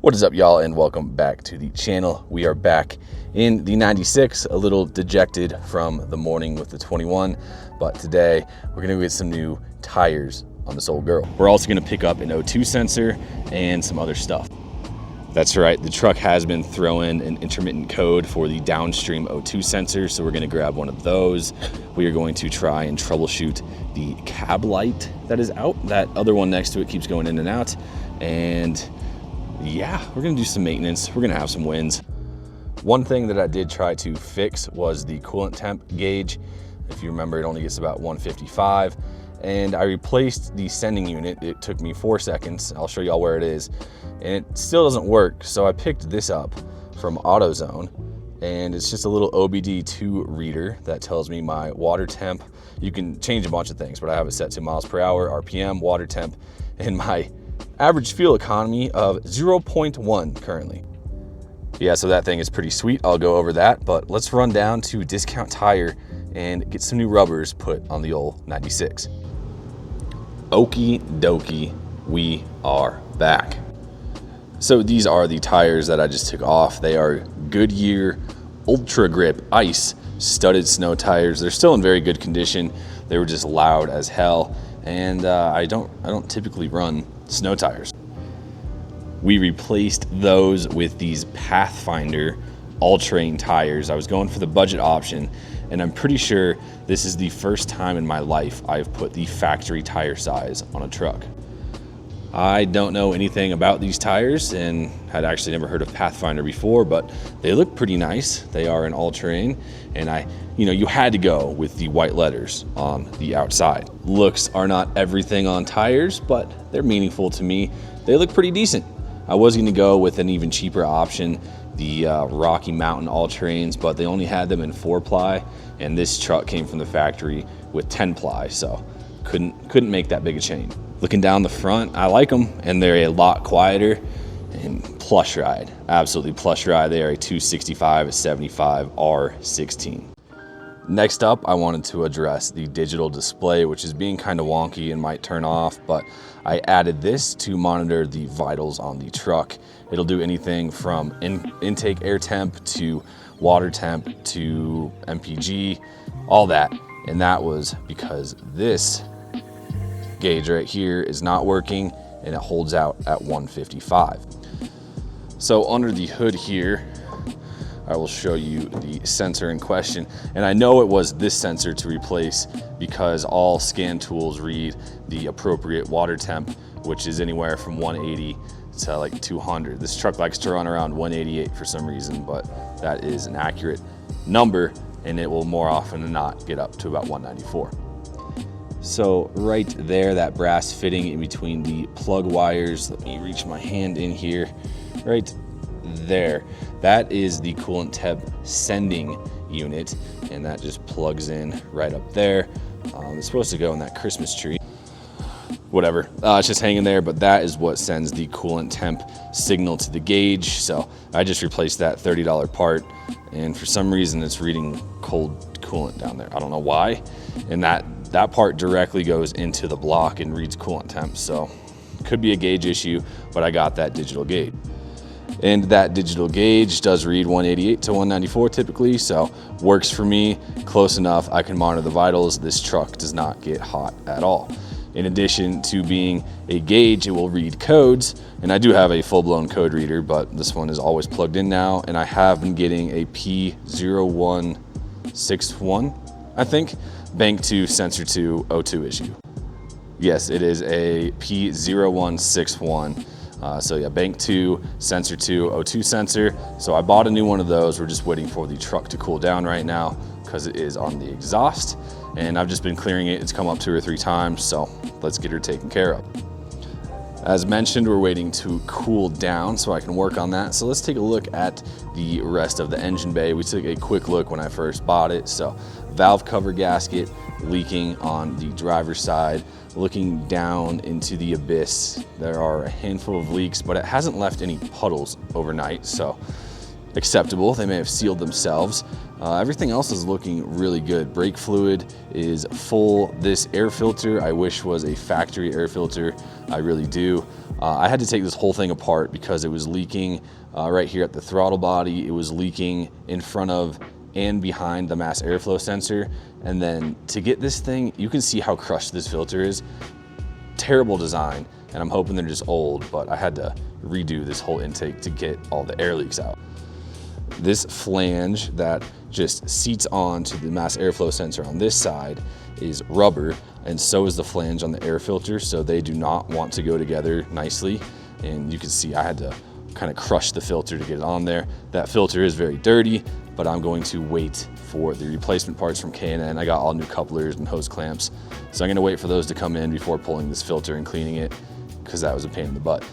What is up, y'all, and welcome back to the channel. We are back in the 96, a little dejected from the morning with the 21, but today we're gonna get some new tires on this old girl. We're also gonna pick up an O2 sensor and some other stuff. That's right, the truck has been throwing an intermittent code for the downstream O2 sensor, so we're gonna grab one of those. We are going to try and troubleshoot the cab light that is out. That other one next to it keeps going in and out, and yeah, we're gonna do some maintenance. We're gonna have some wins. One thing that I did try to fix was the coolant temp gauge. If you remember, it only gets about 155, and I replaced the sending unit. It took me 4 seconds. I'll show y'all where it is, and it still doesn't work. So I picked this up from AutoZone, and it's just a little OBD2 reader that tells me my water temp. You can change a bunch of things, but I have it set to miles per hour, RPM, water temp, and my average fuel economy of 0.1 currently. Yeah, so that thing is pretty sweet. I'll go over that, but let's run down to Discount Tire and get some new rubbers put on the old 96. Okie dokie, we are back. So these are the tires that I just took off. They are Goodyear Ultra Grip Ice studded snow tires. They're still in very good condition. They were just loud as hell, and I don't typically run snow tires. We replaced those with these Pathfinder all-terrain tires. I was going for the budget option, and I'm pretty sure this is the first time in my life I've put the factory tire size on a truck. I don't know anything about these tires and had actually never heard of Pathfinder before, but they look pretty nice. They are an all-terrain, and you had to go with the white letters on the outside. Looks are not everything on tires, but they're meaningful to me. They look pretty decent. I was gonna go with an even cheaper option, the Rocky Mountain all-terrains, but they only had them in 4-ply, and this truck came from the factory with 10-ply, so couldn't make that big a change. Looking down the front, I like them, and they're a lot quieter and plush ride. Absolutely plush ride. They are a 265, a 75 R16. Next up, I wanted to address the digital display, which is being kind of wonky and might turn off, but I added this to monitor the vitals on the truck. It'll do anything from intake air temp to water temp to MPG, all that. And that was because this gauge right here is not working, and it holds out at 155. So under the hood here, I will show you the sensor in question. And I know it was this sensor to replace because all scan tools read the appropriate water temp, which is anywhere from 180 to like 200. This truck likes to run around 188 for some reason, but that is an accurate number, and it will more often than not get up to about 194. So right there, that brass fitting in between the plug wires, let me reach my hand in here, right there. That is the coolant temp sending unit, and that just plugs in right up there. It's supposed to go in that Christmas tree. Whatever, it's just hanging there, but that is what sends the coolant temp signal to the gauge. So I just replaced that $30 part, and for some reason it's reading cold coolant down there. I don't know why, and that part directly goes into the block and reads coolant temp. So could be a gauge issue, but I got that digital gauge. And that digital gauge does read 188 to 194 typically, so works for me, close enough. I can monitor the vitals. This truck does not get hot at all. In addition to being a gauge, it will read codes, and I do have a full-blown code reader, but this one is always plugged in now, and I have been getting a P0161, I think, bank 2 sensor 2 O2 issue. Yes, it is a P0161. So yeah, bank 2, sensor 2, O2 sensor. So I bought a new one of those. We're just waiting for the truck to cool down right now because it is on the exhaust, and I've just been clearing it. It's come up 2 or 3 times, so let's get her taken care of. As mentioned, we're waiting to cool down so I can work on that. So let's take a look at the rest of the engine bay. We took a quick look when I first bought it. So valve cover gasket leaking on the driver's side. Looking down into the abyss, there are a handful of leaks, but it hasn't left any puddles overnight, so acceptable. They may have sealed themselves. Everything else is looking really good. Brake fluid is full. This air filter I wish was a factory air filter. I really do. I had to take this whole thing apart because it was leaking right here at the throttle body. It was leaking in front of and behind the mass airflow sensor. And then to get this thing, you can see how crushed this filter is. Terrible design, and I'm hoping they're just old, but I had to redo this whole intake to get all the air leaks out. This flange that just seats onto the mass airflow sensor on this side is rubber, and so is the flange on the air filter, so they do not want to go together nicely. And you can see I had to kind of crush the filter to get it on there. That filter is very dirty, but I'm going to wait for the replacement parts from K&N. I got all new couplers and hose clamps, so I'm gonna wait for those to come in before pulling this filter and cleaning it, because that was a pain in the butt.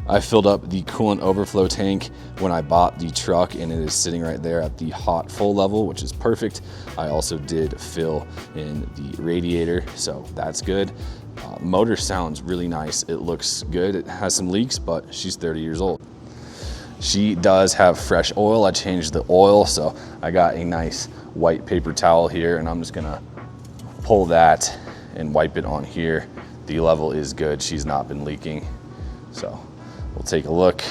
I filled up the coolant overflow tank when I bought the truck, and it is sitting right there at the hot full level, which is perfect. I also did fill in the radiator, so that's good. The motor sounds really nice. It looks good. It has some leaks, but she's 30 years old. She does have fresh oil. I changed the oil, so I got a nice white paper towel here, and I'm just gonna pull that and wipe it on here. The level is good. She's not been leaking. So we'll take a look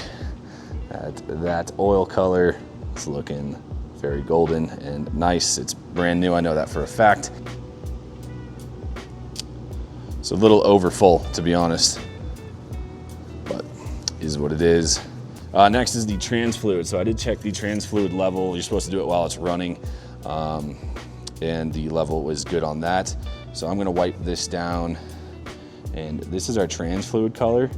at that oil color. It's looking very golden and nice. It's brand new, I know that for a fact. It's a little over full, to be honest, but is what it is. Next is the trans fluid. So I did check the trans fluid level. You're supposed to do it while it's running, and the level was good on that. So I'm gonna wipe this down, and this is our trans fluid color,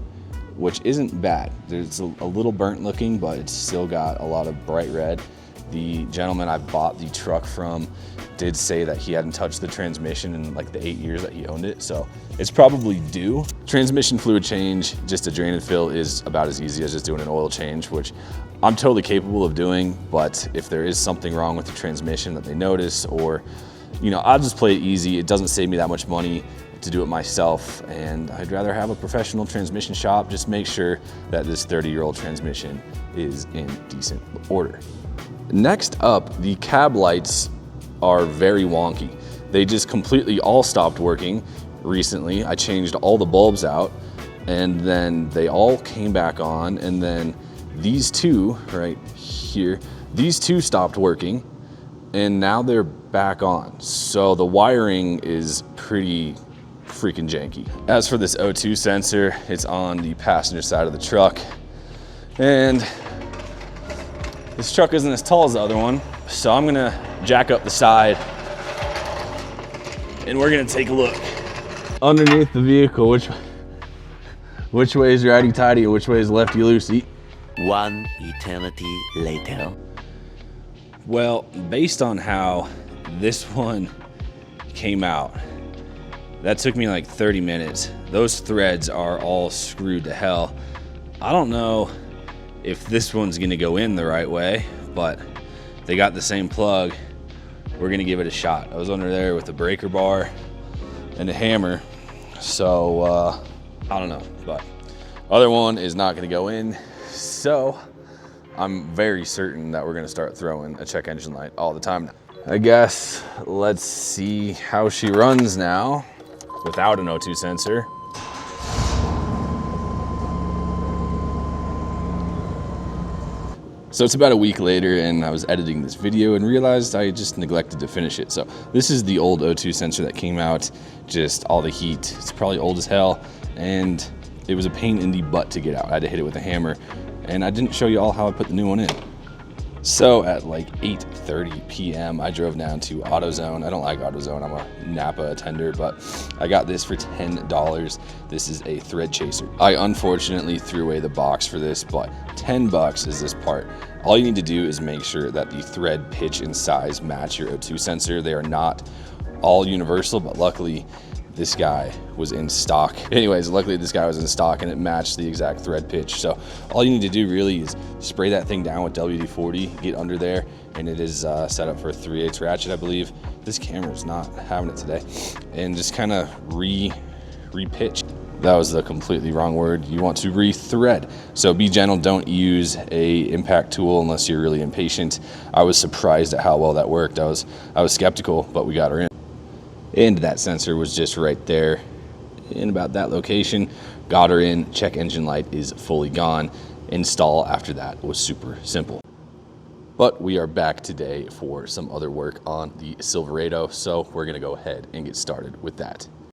which isn't bad. It's a little burnt looking, but it's still got a lot of bright red. The gentleman I bought the truck from did say that he hadn't touched the transmission in like the 8 years that he owned it, so it's probably due. Transmission fluid change, just a drain and fill, is about as easy as just doing an oil change, which I'm totally capable of doing, but if there is something wrong with the transmission that they notice, or, you know, I'll just play it easy. It doesn't save me that much money to do it myself, and I'd rather have a professional transmission shop just make sure that this 30-year-old transmission is in decent order. Next up, the cab lights are very wonky. They just completely all stopped working recently. I changed all the bulbs out, and then they all came back on, and then these two right here, these two stopped working, and now they're back on. So the wiring is pretty freaking janky. As for this O2 sensor, it's on the passenger side of the truck, and this truck isn't as tall as the other one, so I'm gonna jack up the side and we're gonna take a look. Underneath the vehicle, which way is righty tighty or which way is lefty loosey? One eternity later. Well, based on how this one came out, that took me like 30 minutes. Those threads are all screwed to hell. I don't know if this one's gonna go in the right way, but they got the same plug. We're gonna give it a shot. I was under there with a breaker bar and a hammer, so I don't know, but other one is not gonna go in, so I'm very certain that we're gonna start throwing a check engine light all the time now. I guess let's see how she runs now without an O2 sensor. So it's about a week later, and I was editing this video and realized I just neglected to finish it. So this is the old O2 sensor that came out, just all the heat. It's probably old as hell, and it was a pain in the butt to get out. I had to hit it with a hammer, and I didn't show you all how I put the new one in. So at like 8:30 p.m., I drove down to AutoZone. I don't like AutoZone, I'm a Napa attender, but I got this for $10. This is a thread chaser. I unfortunately threw away the box for this, but $10 is this part. All you need to do is make sure that the thread pitch and size match your O2 sensor. They are not all universal, but luckily this guy was in stock. Anyways, luckily this guy was in stock and it matched the exact thread pitch. So all you need to do really is spray that thing down with WD-40, get under there, and it is set up for a 3/8 ratchet, I believe. This camera's not having it today. And just kind of re-pitch. that was the completely wrong word. You want to rethread. So be gentle, don't use a impact tool unless you're really impatient. I was surprised at how well that worked. I was skeptical, but we got her in. And that sensor was just right there in about that location. Got her in, check engine light is fully gone. Install after that was super simple. But we are back today for some other work on the Silverado, so we're gonna go ahead and get started with that.